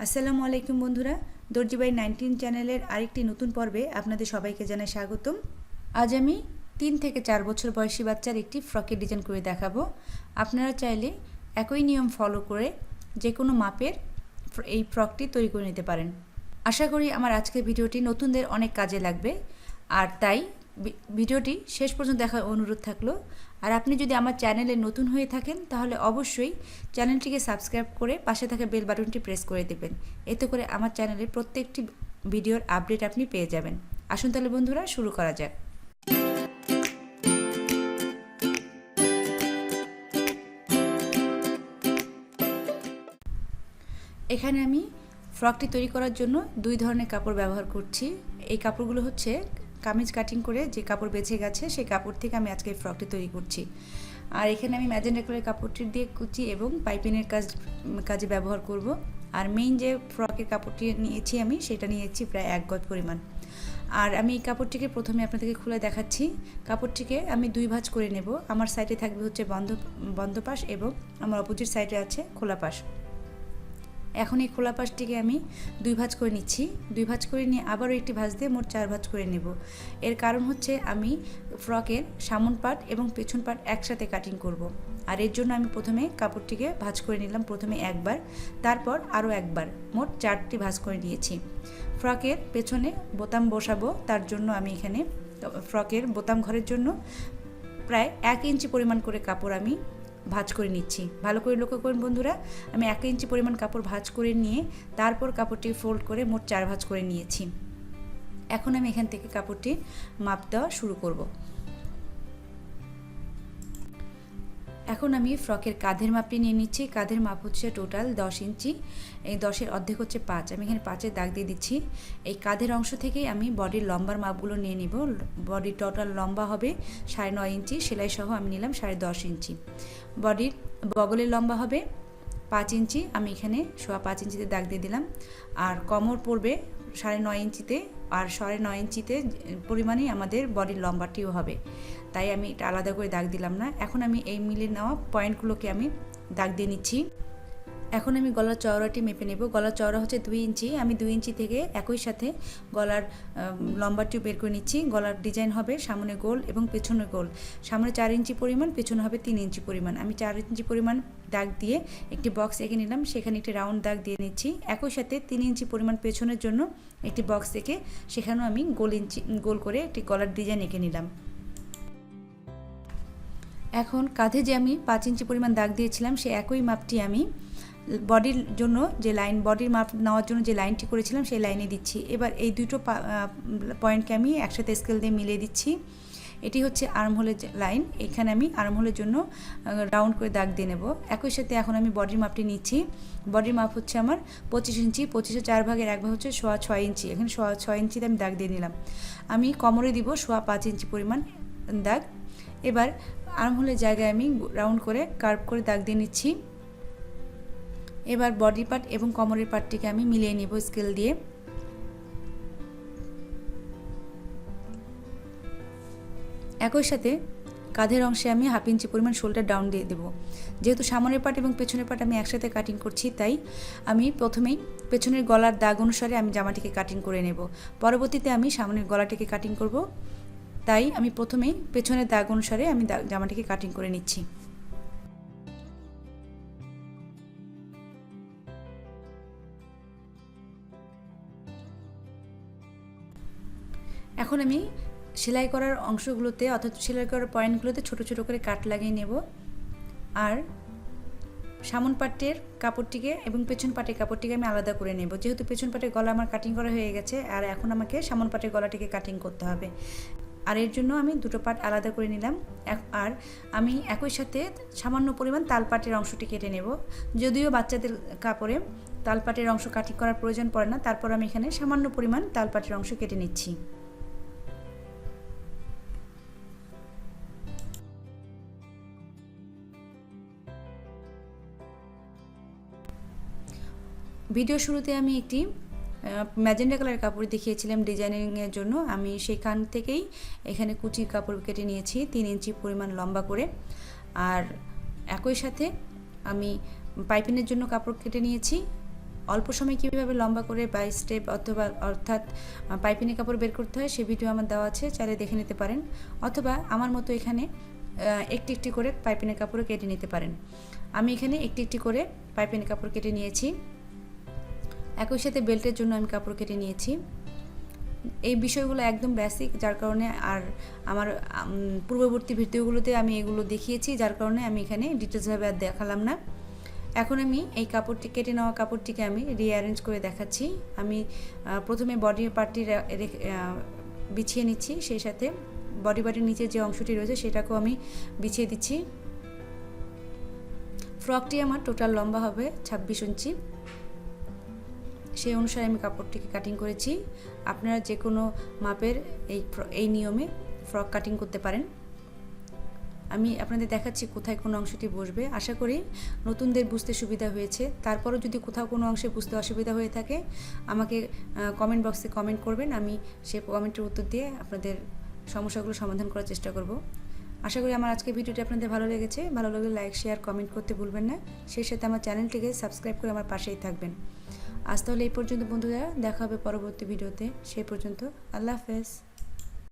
আসসালামু আলাইকুম বন্ধুরা, দর্জি বাই 19 চ্যানেলের আরেকটি নতুন পর্বে আপনাদের সবাইকে জানাই স্বাগতম। আজ আমি 3 থেকে 4 বছর বয়সী বাচ্চার একটি ফ্রকের ডিজাইন করে দেখাবো। আপনারা চাইলে একই নিয়ম ফলো করে যে কোনো মাপের এই ফ্রকটি তৈরি করে নিতে পারেন। আশা করি আমার আজকের ভিডিওটি নতুনদের অনেক কাজে লাগবে, আর তাই ভিডিওটি শেষ পর্যন্ত দেখার অনুরোধ থাকলো। আর আপনি যদি আমার চ্যানেলে নতুন হয়ে থাকেন তাহলে অবশ্যই চ্যানেলটিকে সাবস্ক্রাইব করে পাশে থাকা বেল বাটনটি প্রেস করে দেবেন। এতে করে আমার চ্যানেলের প্রত্যেকটি ভিডিওর আপডেট আপনি পেয়ে যাবেন। আসুন তাহলে বন্ধুরা শুরু করা যাক। এখানে আমি ফ্রকটি তৈরি করার জন্য দুই ধরনের কাপড় ব্যবহার করছি। এই কাপড়গুলো হচ্ছে কামিজ কাটিং করে যে কাপড় বেঁচে গেছে সেই কাপড় থেকে আমি আজকে এই ফ্রকটি তৈরি করছি। আর এখানে আমি ম্যাজেন্টা কালারের কাপড়টি দিয়ে কুচি এবং পাইপিংয়ের কাজে ব্যবহার করব। আর মেইন যে ফ্রকের কাপড়টি নিয়েছি আমি সেটা নিয়েছি প্রায় 1 গজ পরিমাণ। আর আমি এই কাপড়টিকে প্রথমে আপনাদেরকে খুলে দেখাচ্ছি। কাপড়টিকে আমি 2 ভাঁজ করে নেব। আমার সাইডে থাকবে হচ্ছে বন্ধ পাশ এবং আমার অপোজিট সাইডে আছে খোলা পাশ। এখন এই খোলা পাশটিকে আমি 2 ভাঁজ করে নিচ্ছি। 2 ভাঁজ করে নিয়ে আবারও একটি ভাঁজ দিয়ে মোট 4 ভাঁজ করে নেব। এর কারণ হচ্ছে আমি ফ্রকের সামন পাট এবং পেছন পাট একসাথে কাটিং করব। আর এর জন্য আমি প্রথমে কাপড়টিকে ভাঁজ করে নিলাম, প্রথমে একবার, তারপর আরও একবার, মোট 4টি ভাঁজ করে নিয়েছি। ফ্রকের পেছনে বোতাম বসাবো, তার জন্য আমি এখানে ফ্রকের বোতাম ঘরের জন্য প্রায় 1 ইঞ্চি পরিমাণ করে কাপড় আমি ভাঁজ করে নিচ্ছি। ভালো করে লক্ষ্য করুন বন্ধুরা, আমি 1 ইঞ্চি পরিমাণ কাপড় ভাঁজ করে নিয়ে তারপর কাপড়টি ফোল্ড করে মোট 4 ভাঁজ করে নিয়েছি। এখন আমি এখান থেকে কাপড়টি মাপ দেওয়া শুরু করব। এখন আমি ফ্রকের কাঁধের মাপটি নিয়ে নিচ্ছি। কাঁধের মাপ হচ্ছে টোটাল 10 ইঞ্চি। এই 10-এর অর্ধেক হচ্ছে 5। আমি এখানে 5-এর দাগ দিয়ে দিচ্ছি। এই কাঁধের অংশ থেকেই আমি বডির লম্বার মাপগুলো নিয়ে নিব। বডির টোটাল লম্বা হবে 9.5 ইঞ্চি, সেলাই সহ আমি নিলাম 10.5 ইঞ্চি। বডির বগলের লম্বা হবে 5 ইঞ্চি, আমি এখানে 5.25 ইঞ্চিতে দাগ দিয়ে দিলাম। আর কোমর পড়বে 9.5 ইঞ্চিতে, আর 9.5 ইঞ্চিতে পরিমাণেই আমাদের বডির লম্বাটিও হবে, তাই আমি এটা আলাদা করে দাগ দিলাম না। এখন আমি এই মিলে নেওয়া পয়েন্টগুলোকে আমি দাগ দিয়ে নিচ্ছি। এখন আমি গলার চওড়াটি মেপে নেব। গলার চওড়া হচ্ছে 2 ইঞ্চি। আমি 2 ইঞ্চি থেকে একই সাথে গলার লম্বাটিও বের করে নিচ্ছি। গলার ডিজাইন হবে সামনে গোল এবং পেছনে গোল। সামনে 4 ইঞ্চি পরিমাণ, পেছনে হবে 3 ইঞ্চি পরিমাণ। আমি 4 ইঞ্চি পরিমাণ দাগ দিয়ে একটি বক্স এঁকে নিলাম, সেখানে একটি রাউন্ড দাগ দিয়ে নিচ্ছি। একই সাথে 3 ইঞ্চি পরিমাণ পেছনের জন্য একটি বক্স এঁকে সেখানেও আমি গোল করে একটি গলার ডিজাইন এঁকে নিলাম। এখন কাঁধে যে আমি 5 ইঞ্চি পরিমাণ দাগ দিয়েছিলাম সেই একই মাপটি আমি বডির জন্য যে বডির মাপ নেওয়ার জন্য যে লাইনটি করেছিলাম সেই লাইনে দিচ্ছি। এবার এই দুটো পয়েন্টকে আমি একসাথে স্কেল দিয়ে মিলিয়ে দিচ্ছি। এটি হচ্ছে আর্মহোলের লাইন। এখানে আমি আর্মহোলের জন্য রাউন্ড করে দাগ দিয়ে নেব। একই সাথে এখন আমি বডির মাপটি নিচ্ছি। বডির মাপ হচ্ছে আমার 25 ইঞ্চি। 25-এর 4 ভাগের 1 ভাগ হচ্ছে 6.5 ইঞ্চি। এখানে 6.5 ইঞ্চিতে আমি দাগ দিয়ে নিলাম। আমি কোমরে দিব 5.5 ইঞ্চি পরিমাণ দাগ। এবার আর্মহোলের জায়গায় আমি রাউন্ড করে কার্ভ করে দাগ দিয়ে নিচ্ছি। এবার বডি পার্ট এবং কোমরের পার্টটিকে আমি মিলিয়ে নেব স্কেল দিয়ে। একই সাথে কাঁধের অংশে আমি 1/2 ইঞ্চি পরিমাণ শোল্ডার ডাউন দিয়ে দেব। যেহেতু সামনের পার্ট এবং পেছনের পার্ট আমি একসাথে কাটিং করছি, তাই আমি প্রথমেই পেছনের গলার দাগ অনুসারে আমি জামাটিকে কাটিং করে নেব। পরবর্তীতে আমি সামনের গলাটিকে কাটিং করব, তাই আমি প্রথমেই পেছনের দাগ অনুসারে আমি জামাটিকে কাটিং করে নিচ্ছি। এখন আমি সেলাই করার অংশগুলোতে অর্থাৎ সেলাই করার পয়েন্টগুলোতে ছোট ছোট করে কাট লাগিয়ে নেব। আর সামন পাটের কাপড়টিকে এবং পেছন পাটের কাপড়টিকে আমি আলাদা করে নেব। যেহেতু পেছন পাটের গলা আমার কাটিং করা হয়ে গেছে, আর এখন আমাকে সামন পাটের গলাটিকে কাটিং করতে হবে। আর এর জন্য আমি দুটো পাট আলাদা করে নিলাম। আর আমি একই সাথে সামান্য পরিমাণ তালপাটের অংশটি কেটে নেব। যদিও বাচ্চাদের কাপড়ে তালপাটের অংশ কাটিং করার প্রয়োজন পড়ে না, তারপর আমি এখানে সামান্য পরিমাণ তালপাটের অংশ কেটে নিচ্ছি। ভিডিও শুরুতে আমি একটি ম্যাজেন্টা কালার কাপড় দেখিয়েছিলাম ডিজাইনিংয়ের জন্য। আমি সেখান থেকেই এখানে কুচির কাপড় কেটে নিয়েছি 3 ইঞ্চি পরিমাণ লম্বা করে। আর একই সাথে আমি পাইপিংয়ের জন্য কাপড় কেটে নিয়েছি অল্প সময় কীভাবে লম্বা করে বাই স্টেপ অর্থাৎ পাইপিনের কাপড় বের করতে হয় সে ভিডিও আমার দেওয়া আছে, চাইলে দেখে নিতে পারেন। অথবা আমার মতো এখানে একটি একটি করে পাইপিনের কাপড়ও কেটে নিতে পারেন। আমি এখানে একটি একটি করে পাইপিনের কাপড় কেটে নিয়েছি। একই সাথে বেল্টের জন্য আমি কাপড় কেটে নিয়েছি। এই বিষয়গুলো একদম বেসিক, যার কারণে আর আমার পূর্ববর্তী ভিডিওগুলোতে আমি এগুলো দেখিয়েছি, যার কারণে আমি এখানে ডিটেলসভাবে আর দেখালাম না। এখন আমি এই কাপড়টি কেটে নেওয়া কাপড়টিকে আমি রিঅ্যারেঞ্জ করে দেখাচ্ছি। আমি প্রথমে বডি পার্টটি বিছিয়ে নিচ্ছি, সেই সাথে বডি পার্টের নিচে যে অংশটি রয়েছে সেটাকেও আমি বিছিয়ে দিচ্ছি। ফ্রকটি আমার টোটাল লম্বা হবে 26 ইঞ্চি, সেই অনুসারে আমি কাপড়টিকে কাটিং করেছি। আপনারা যে কোনো মাপের এই নিয়মে ফ্রক কাটিং করতে পারেন। আমি আপনাদের দেখাচ্ছি কোথায় কোন অংশটি বসবে। আশা করি নতুনদের বুঝতে সুবিধা হয়েছে। তারপরও যদি কোথাও কোনো অংশে বুঝতে অসুবিধা হয়ে থাকে আমাকে কমেন্ট বক্সে কমেন্ট করবেন, আমি সেই কমেন্টের উত্তর দিয়ে আপনাদের সমস্যাগুলো সমাধান করার চেষ্টা করব। আশা করি আমার আজকের ভিডিওটি আপনাদের ভালো লেগেছে। ভালো লাগলে লাইক শেয়ার কমেন্ট করতে ভুলবেন না। সেই সাথে আমার চ্যানেলটিকে সাবস্ক্রাইব করে আমার পাশেই থাকবেন। আজ তাহলে এই পর্যন্ত বন্ধুরা, দেখা হবে পরবর্তী ভিডিওতে। সেই পর্যন্ত আল্লাহ হাফেজ।